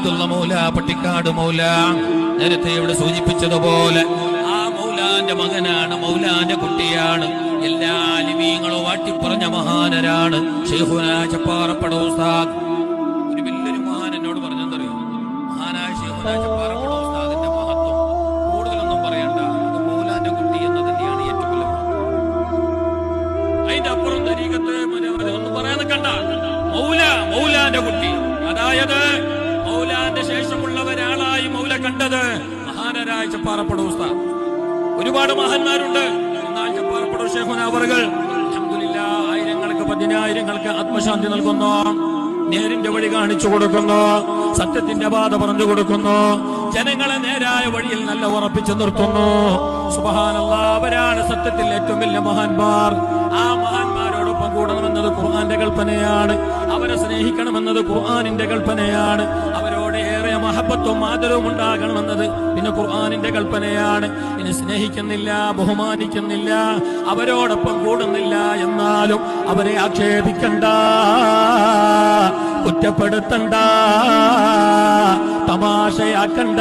അബ്ദുള്ള മൗല പട്ടിക്കാട് മൗല നേരത്തെ ഇവിടെ സൂചിപ്പിച്ചതുപോലെ ആ മൗലാന്റെ മകനാണ്, മൗലാന്റെ കുട്ടിയാണ്. എല്ലാ അലിമീങ്ങളും വാട്ടിപ്പറഞ്ഞ മഹാനരാണ്. ശൈഖുനാ ചപ്പാറപ്പട ഉസ്താദ് ഒരു വലിയൊരു മഹാൻ എന്നോട് പറഞ്ഞെന്തറിയോ, മഹാനായ ശൈഖുനാ ചപ്പാറപ്പട ഉസ്താദിന്റെ മഹത്വം കൂടുതലൊന്നും പറയണ്ട, അത് മൗലാന്റെ കുട്ടി എന്ന് തന്നെയാണ് ഏറ്റവും വലിയ മഹത്വം. അതിന്റെ അപ്പുറം തരീഖത്ത് ഒന്നും പറയാൻ നിൽക്കണ്ട. മൗലാന്റെ കുട്ടി, അതായത് മൗലാന്റെ ശേഷമുള്ളവരാളായി മൗല കണ്ടത് മഹാനരായ ചപ്പാറപ്പട ഉസ്താദ്. ഒരുപാട് മഹാന്മാരുണ്ട്, എന്നാൽ ചപ്പാറപ്പട ശൈഖുന അവറുകൾ അൽഹംദുലില്ലാഹ് ആയിരങ്ങൾക്ക് പതിനായിരങ്ങൾക്ക് ആത്മശാന്തി നൽകുന്നു, നേരിന്റെ വഴി കാണിച്ചു കൊടുക്കുന്നു, സത്യത്തിന്റെ പാത പറഞ്ഞു കൊടുക്കുന്നു, ജനങ്ങളെ നേരായ വഴിയിൽ നല്ല ഉറപ്പിച്ചു നിർത്തുന്നു. സുബ്ഹാനല്ലാഹ്, അവരാണ് സത്യത്തിൽ ഏറ്റവും വലിയ മഹാന്മാർ. ആ മഹാന്മാരോടൊപ്പം കൂടണമെന്നത് ഖുർആന്റെ കൽപ്പനയാണ്, അവരെ സ്നേഹിക്കണമെന്നത് ഖുർആനിന്റെ കൽപ്പനയാണ്, അവരോട് ഏറെ മഹബത്തും ആദരവും ഉണ്ടാകണമെന്നത് പിന്നെ ഖുർആനിന്റെ കൽപ്പനയാണ്. ഇനി സ്നേഹിക്കുന്നില്ല, ബഹുമാനിക്കുന്നില്ല, അവരോടൊപ്പം കൂടുന്നില്ല എന്നാലും അവരെ ആക്ഷേപിക്കണ്ട, കുറ്റപ്പെടുത്തണ്ട, തമാശയാക്കണ്ട.